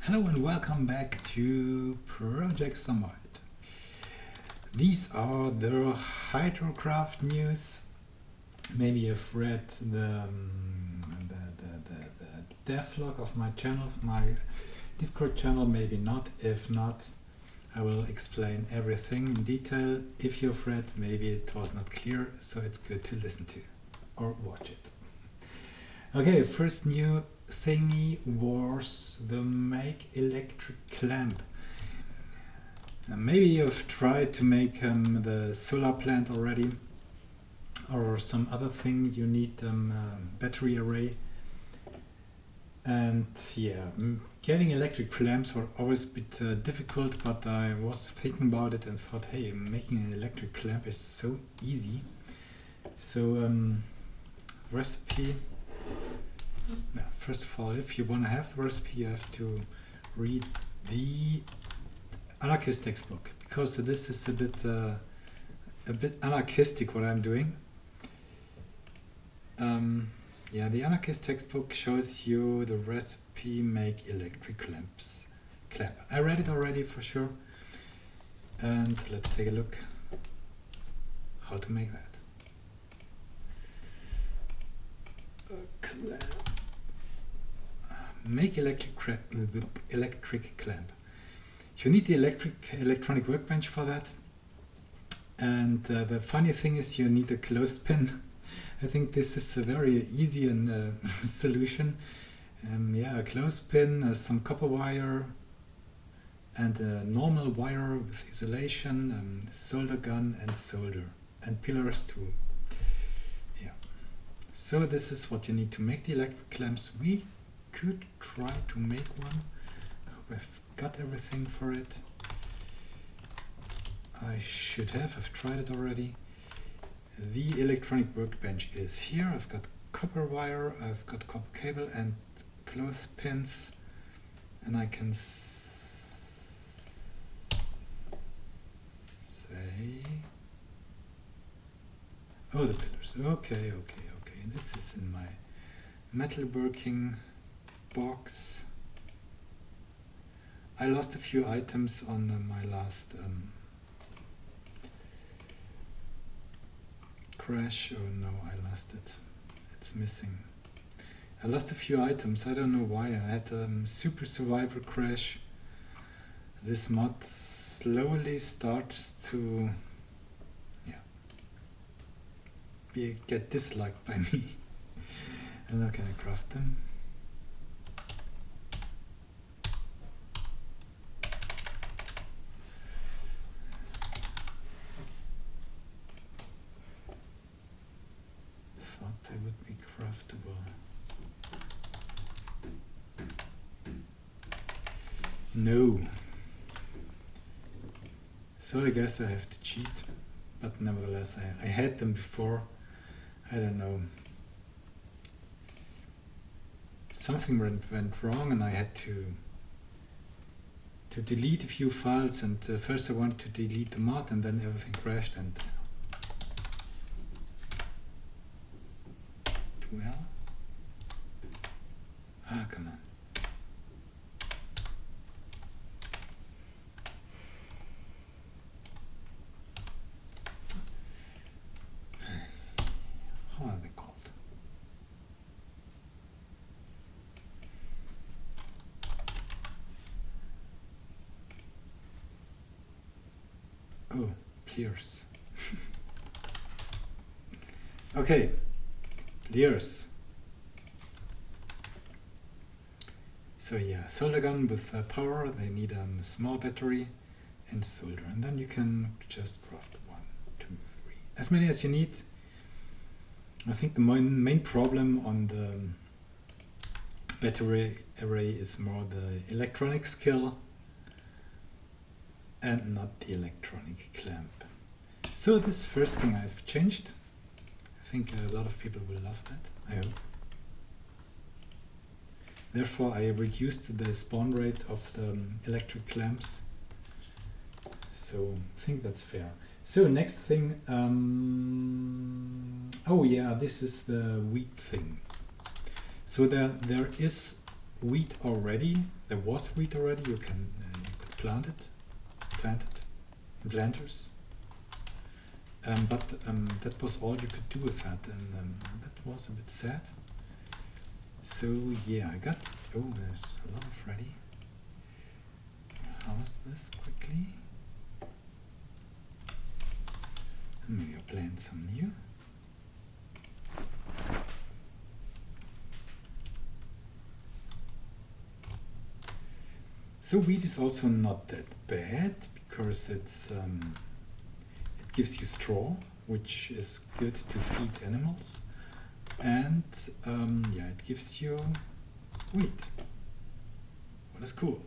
Hello and welcome back to Project Zomboid. These are the Hydrocraft news. Maybe you've read the devlog of my channel, of my Discord channel, maybe not. If not, I will explain everything in detail. If you've read, maybe it was not clear, so it's good to listen to or watch it. Okay, first new thingy was the make electric clamp. Maybe you've tried to make the solar plant already, or some other thing you need battery array. And yeah, getting electric clamps are always a bit difficult, but I was thinking about it and thought, hey, making an electric clamp is so easy. So recipe. Yeah, first of all, if you want to have the recipe, you have to read the anarchist textbook, because this is a bit anarchistic what I'm doing. Yeah, the anarchist textbook shows you the recipe make electric clamp. I read it already for sure, and let's take a look how to make that. Clamp. Make electric clamp. You need the electronic workbench for that, and the funny thing is you need a clothespin. I think this is a very easy and solution. Yeah, a clothespin, some copper wire, and a normal wire with isolation, solder gun and solder, and pillars too. Yeah. So this is what you need to make the electric clamps. We could try to make one. I hope I've got everything for it. I should have. I've tried it already. The electronic workbench is here. I've got copper wire, I've got copper cable and clothespins, and I can say, oh, the pillars. Okay. This is in my metalworking box. I lost a few items on my last crash. Oh no, I lost it. It's missing. I lost a few items. I don't know why. I had a super survivor crash. This mod slowly starts to get disliked by me. And now can I craft them? Thought they would be craftable. No. So I guess I have to cheat, but nevertheless I had them before. I don't know. Something went wrong and I had to delete a few files, and first I wanted to delete the mod and then everything crashed and well. Ah, come on. How are they called? Oh, Pierce. Okay. Layers. So yeah, solder gun with power. They need a small battery and solder, and then you can just craft 1, 2, 3, as many as you need. I think the main problem on the battery array is more the electronic skill and not the electronic clamp. So this first thing I've changed. I think a lot of people will love that, I hope. Therefore I reduced the spawn rate of the electric clamps. So I think that's fair. So next thing, oh yeah, this is the wheat thing. So there is wheat already. There was wheat already. You could plant it in planters. But that was all you could do with that, and that was a bit sad. So yeah, I got, oh, there's a lot of ready. Harvest this quickly. And maybe I'll plant some new. So wheat is also not that bad because it's it gives you straw, which is good to feed animals, and yeah, it gives you wheat. What is cool.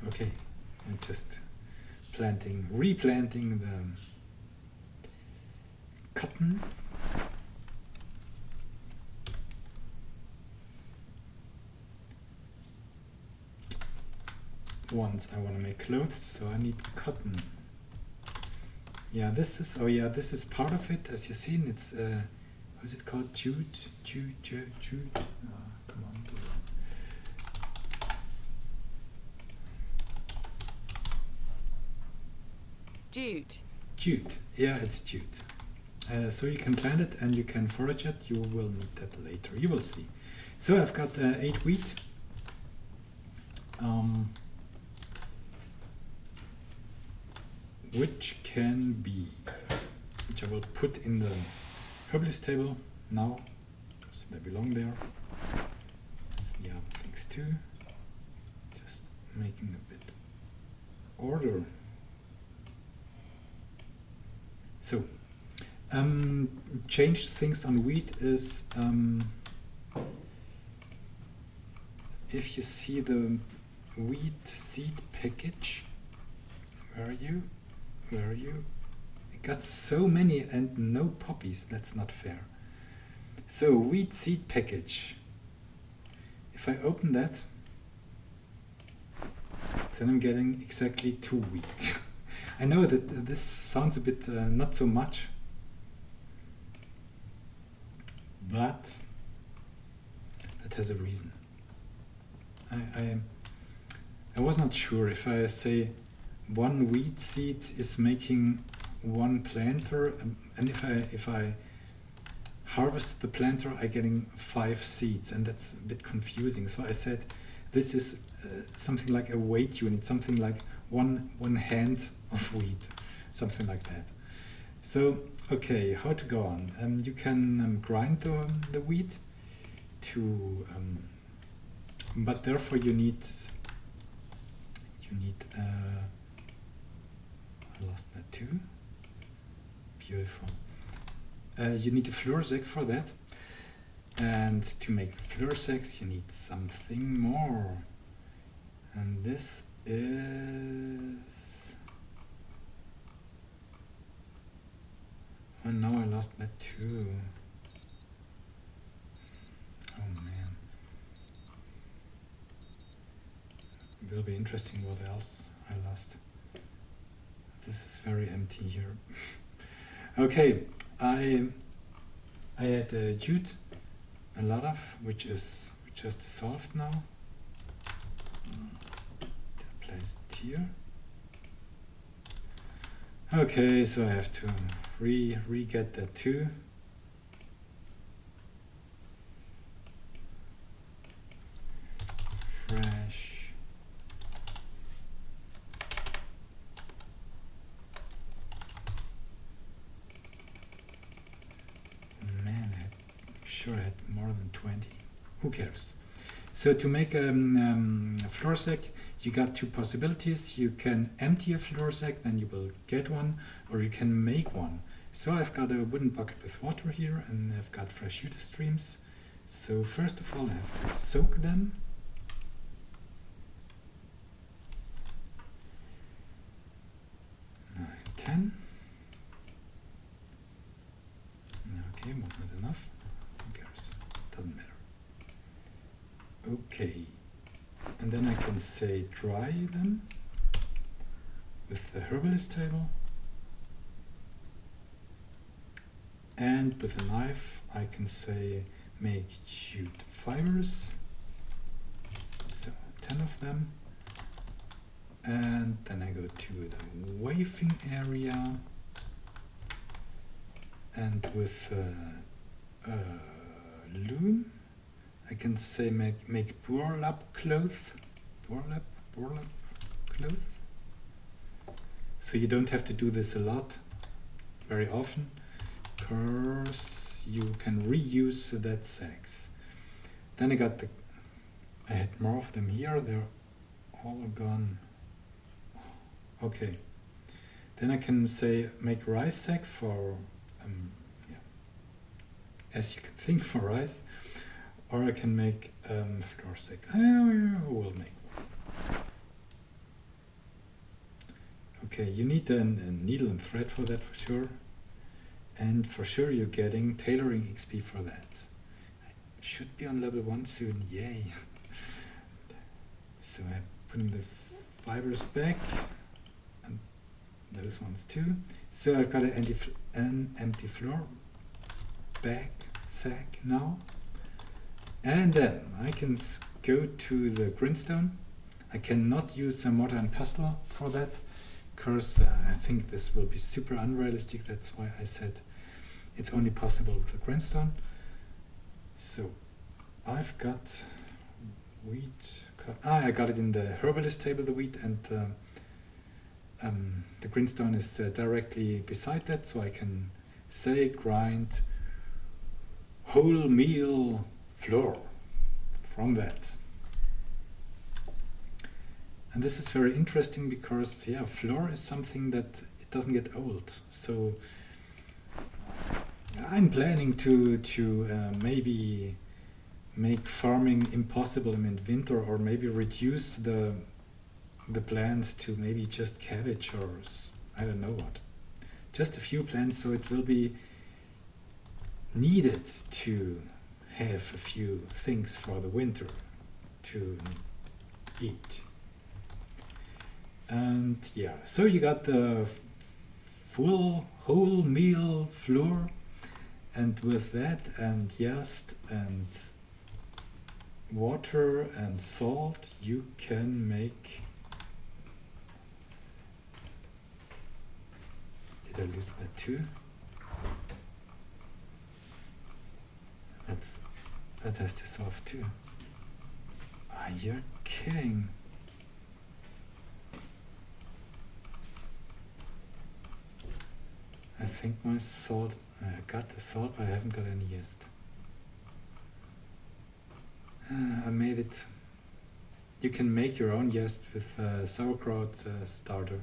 Okay, I'm just replanting the cotton. Once I want to make clothes, so I need cotton. Yeah, this is, oh yeah, this is part of it. As you've seen, it's what is it called? Jute. Come on. Jute. Yeah, it's jute. So you can plant it and you can forage it. You will need that later. You will see. So I've got 8 wheat. Which I will put in the herbalist table now, because they belong there. There's the other things too. Just making a bit order. So, changed things on wheat is if you see the wheat seed package. Where are you? It got so many and no poppies. That's not fair. So wheat seed package. If I open that, then I'm getting exactly 2 wheat. I know that this sounds a bit not so much, but that has a reason. I was not sure if I say 1 wheat seed is making 1 planter, and if I harvest the planter, I'm getting 5 seeds, and that's a bit confusing. So I said this is something like a weight unit, something like one hand of wheat, something like that. So okay, how to go on? You can grind the wheat to, but therefore you need. I lost that too. Beautiful. You need a flour sack for that, and to make the flour sacks you need something more, and this is, oh no, I lost that too. Oh man, it will be interesting what else I lost. This is very empty here. Okay, I had jute, a lot of, which is just dissolved now. Place it here. Okay, so I have to re-get that too. Fresh. I had more than 20. Who cares? So to make a flour sack, you got 2 possibilities. You can empty a flour sack, then you will get one, or you can make one. So I've got a wooden bucket with water here, and I've got fresh jute streams. So first of all, I have to soak them. Nine, 10. Okay, was not enough. Doesn't matter. Okay, and then I can say dry them with the herbalist table, And with a knife I can say make jute fibers, so 10 of them, and then I go to the waving area, and with loom I can say make burlap cloth, burlap cloth. So you don't have to do this a lot, very often, because you can reuse that sacks. Then I had more of them here, they're all gone. Okay, then I can say make rice sack for, as you can think, for rice, or I can make flour sack. I will make one. Okay, you need a needle and thread for that for sure, and for sure you're getting tailoring XP for that. I should be on level 1 soon, yay! So I'm putting the fibers back, and those ones too. So I've got an empty floor bag sack now, and then I can go to the grindstone. I cannot use a mortar and pestle for that, because I think this will be super unrealistic. That's why I said it's only possible with the grindstone. So I've got wheat. I got it in the herbalist table, the wheat, and the grindstone is directly beside that, so I can say grind whole meal flour from that. And this is very interesting because, yeah, flour is something that it doesn't get old. So I'm planning to maybe make farming impossible in winter, or maybe reduce the plants to maybe just cabbage or I don't know what. Just a few plants, so it will be needed to have a few things for the winter to eat. And yeah, so you got the full whole meal flour, and with that and yeast and water and salt you can make. Did I lose that too? That has to solve too. Ah, you're kidding. I think my salt, I got the salt, but I haven't got any yeast. I made it. You can make your own yeast with sauerkraut starter.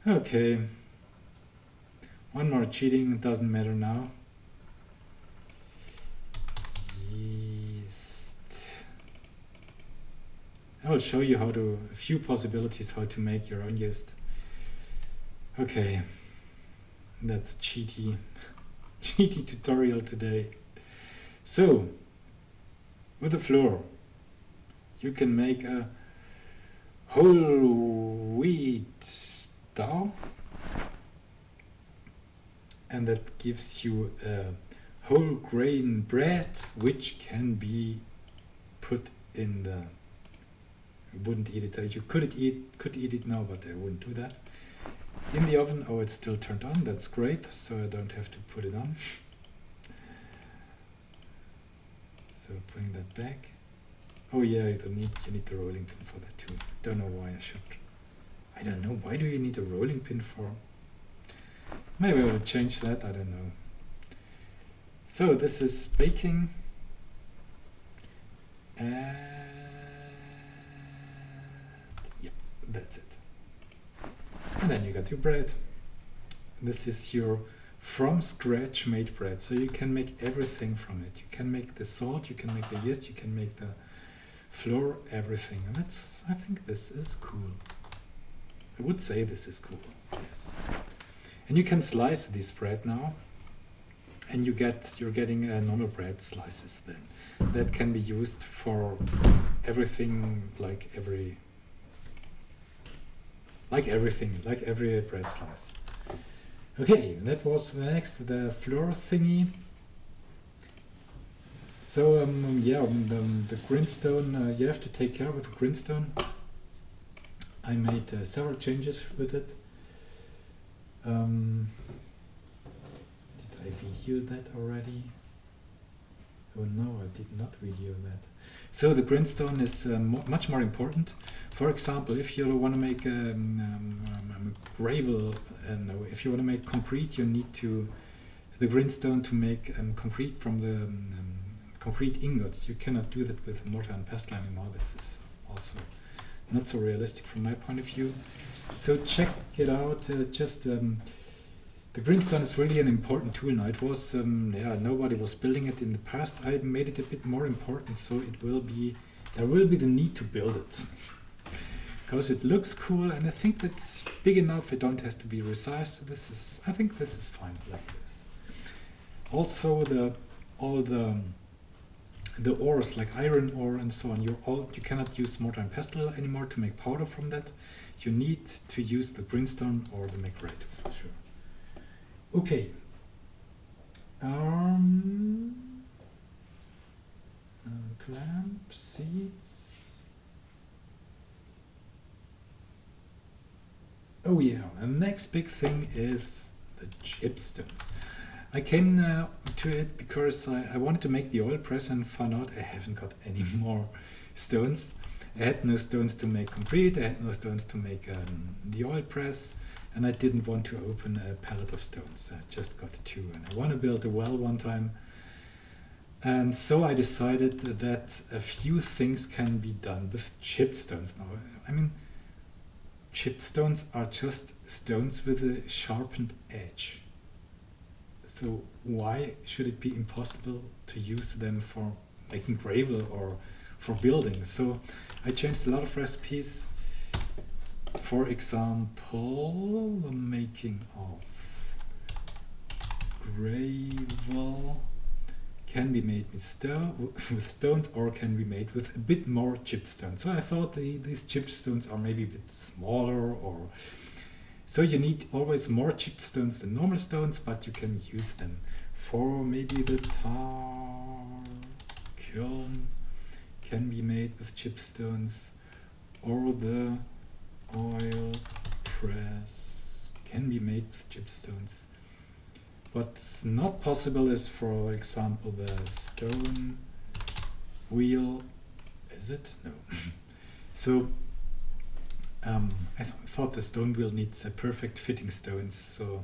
Okay. One more cheating, doesn't matter now. Yeast. I will show you a few possibilities how to make your own yeast. Okay. That's a cheaty tutorial today. So, with the flour, you can make a whole wheat dough, and that gives you a whole grain bread, which can be put in the. I wouldn't eat it. You could eat it now, but I wouldn't do that. In the oven. Oh, it's still turned on. That's great. So I don't have to put it on. So putting that back. Oh yeah, you need the rolling pin for that too. Don't know why I should. I don't know. Why do you need a rolling pin for? Maybe I will change that. I don't know. So this is baking. And yeah, that's it. And then you got your bread. This is your from scratch made bread. So you can make everything from it. You can make the salt, you can make the yeast, you can make the flour, everything. And I think this is cool. I would say this is cool, yes. And you can slice this bread now. And you're getting normal bread slices then. That can be used for everything, like every bread slice. Okay, that was the next, the floor thingy. So yeah, the grindstone, you have to take care with the grindstone. I made several changes with it. Did I video that already? Oh no, I did not video that. So the grindstone is much more important. For example, if you want to make gravel, no, if you want to make concrete, you need the grindstone to make concrete from the concrete ingots. You cannot do that with mortar and pestle anymore. This is also not so realistic from my point of view. So check it out. The grindstone is really an important tool now. It was, yeah, nobody was building it in the past. I made it a bit more important, so there will be the need to build it. Because it looks cool, and I think that's big enough. It don't have to be resized. So I think this is fine like this. Also, all the ores, like iron ore and so on, you cannot use mortar and pestle anymore to make powder from that. You need to use the grindstone or the McRate for sure. Okay. Clamp, seeds. Oh yeah, the next big thing is the chipstones. I came to it because I wanted to make the oil press and found out I haven't got any more stones. I had no stones to make concrete, I had no stones to make the oil press, and I didn't want to open a pallet of stones. I just got 2, and I want to build a well one time. And so I decided that a few things can be done with chipped stones now. I mean, chipped stones are just stones with a sharpened edge. So why should it be impossible to use them for making gravel or for building? So I changed a lot of recipes. For example, the making of gravel can be made with stones or can be made with a bit more chipped stones. So I thought these chipped stones are maybe a bit smaller, or so you need always more chipped stones than normal stones, but you can use them for maybe the tar kiln can be made with chipped stones, or the oil press can be made with chipped stones. What's not possible is, for example, the stone wheel. Is it? No. So I thought the stone wheel needs a perfect fitting stones. So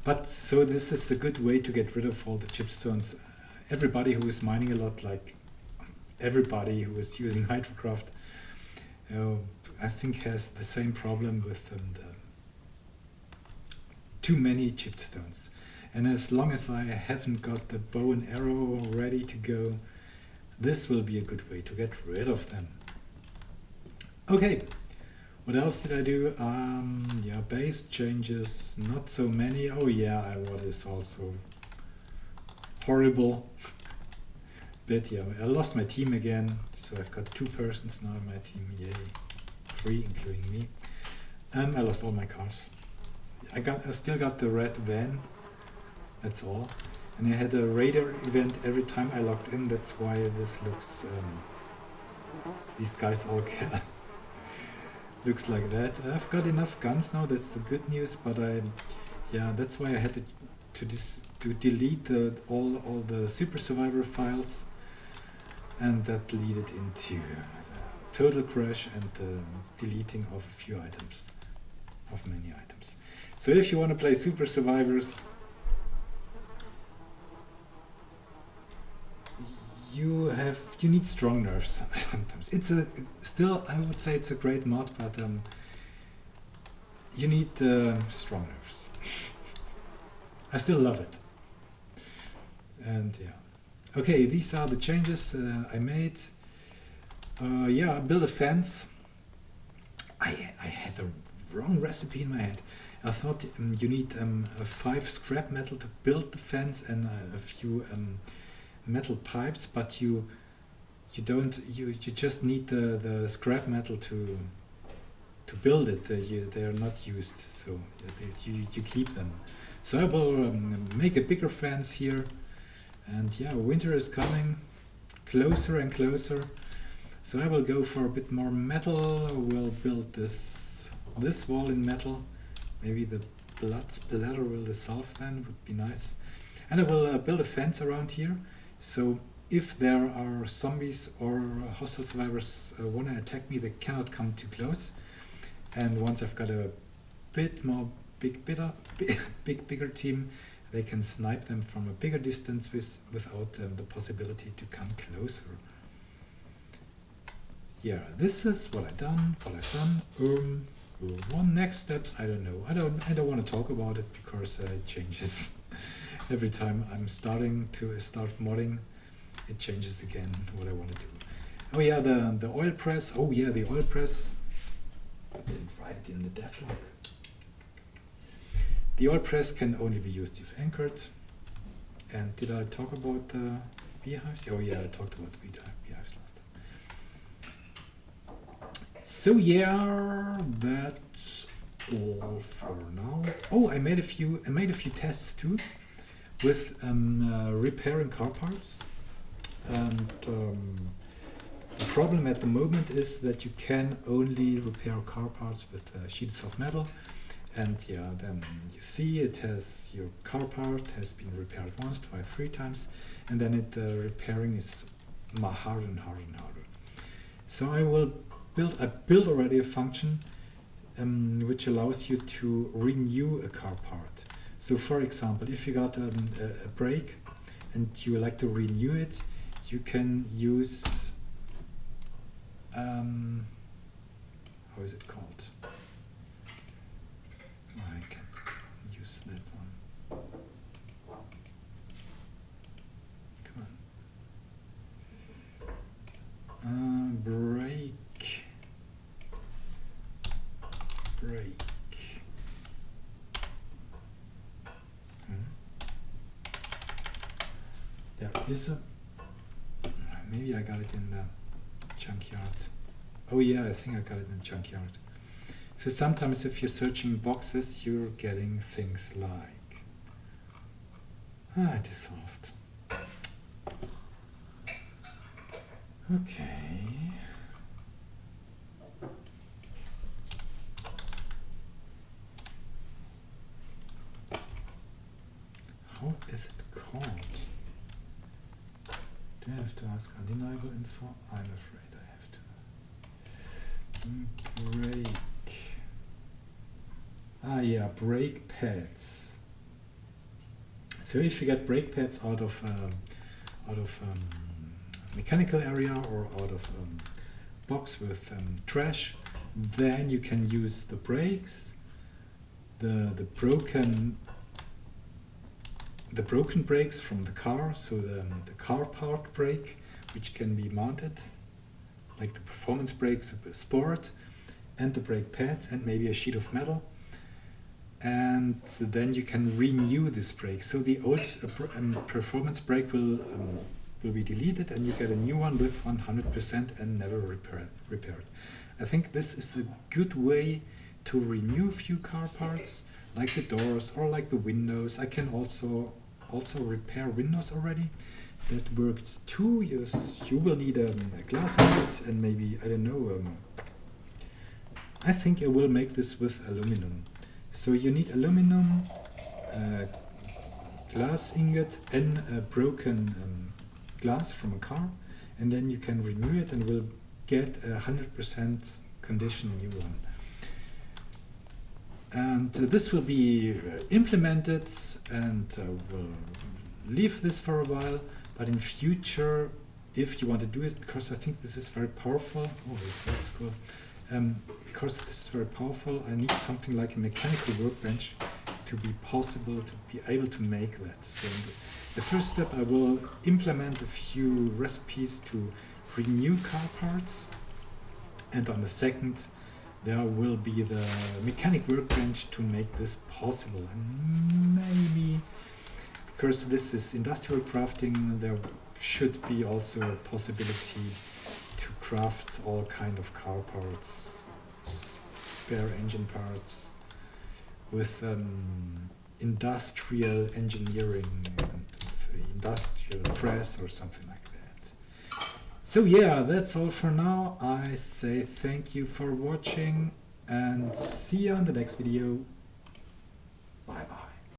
this is a good way to get rid of all the chip stones. Everybody who is mining a lot, like everybody who is using Hydrocraft, I think has the same problem with the too many chipped stones. And as long as I haven't got the bow and arrow ready to go, this will be a good way to get rid of them. Okay, what else did I do? Yeah, base changes, not so many. Oh yeah, what is also horrible. But yeah, I lost my team again, so I've got 2 persons now in my team. Yay, 3 including me. I lost all my cars. I still got the red van. That's all. And I had a radar event every time I logged in. That's why this looks. These guys all looks like that. I've got enough guns now. That's the good news. But yeah, that's why I had to delete all the Super Survivor files, and that led into the total crash and the deleting of a few items, of many items. So if you want to play Super Survivors, you need strong nerves sometimes. It's still, I would say it's a great mod, but you need strong nerves. I still love it. And yeah. Okay, these are the changes I made. Yeah, I built a fence. I had the wrong recipe in my head. I thought you need 5 scrap metal to build the fence and a few metal pipes, but you just need the scrap metal to build it. They are not used, so you keep them. So I will make a bigger fence here, and yeah, winter is coming closer and closer. So I will go for a bit more metal. We'll build this wall in metal. Maybe the blood splatter will dissolve then, would be nice. And I will build a fence around here. So if there are zombies or hostile survivors want to attack me, they cannot come too close. And once I've got a bit more bigger team, they can snipe them from a bigger distance without the possibility to come closer. Yeah, this is what I've done. One next steps, I don't know. I don't want to talk about it because it changes every time I'm starting to start modding. It changes again what I want to do. Oh yeah, the oil press. Oh yeah, the oil press. I didn't write it in the devlog. The oil press can only be used if anchored. And did I talk about the beehives? Oh yeah, I talked about the beehives last time. So yeah, that's all for now. Oh, I made a few tests too with repairing car parts. And the problem at the moment is that you can only repair car parts with sheets of metal. And yeah, then you see it has, your car part has been repaired once, twice, 3 times, and then repairing is harder and harder and harder. So I built already a function which allows you to renew a car part. So for example, if you got a brake and you like to renew it, you can use, how is it called? I can't use that one. Come on. Brake. There is a, maybe I got it in the junkyard. Oh yeah, I think I got it in the junkyard. So sometimes if you're searching boxes, you're getting things like, dissolved. Okay. How is it called? Do I have to ask undeniable info? I'm afraid I have to. Brake. Yeah, brake pads. So if you get brake pads out of mechanical area or out of box with trash, then you can use the brakes, the broken brakes from the car, so the car part brake, which can be mounted, like the performance brakes of the Sport, and the brake pads, and maybe a sheet of metal. And then you can renew this brake. So the old performance brake will be deleted, and you get a new one with 100% and never repaired. I think this is a good way to renew a few car parts, like the doors or like the windows. I can also repair windows already. That worked too. You will need a glass in it, and maybe, I don't know, I think I will make this with aluminum. So you need aluminum, glass ingot, and a broken glass from a car, and then you can renew it and will get a 100% condition new one. And this will be implemented, and we'll leave this for a while, but in future, if you want to do it, because I think this is very powerful, this works cool. Because this is very powerful, I need something like a mechanical workbench to be possible to be able to make that. So the first step, I will implement a few recipes to renew car parts, and on the second there will be the mechanic workbench to make this possible. And maybe, because this is industrial crafting, there should be also a possibility to craft all kind of car parts, spare engine parts, with industrial engineering and industrial press or something like that. So yeah, that's all for now. I say thank you for watching and see you on the next video. Bye bye.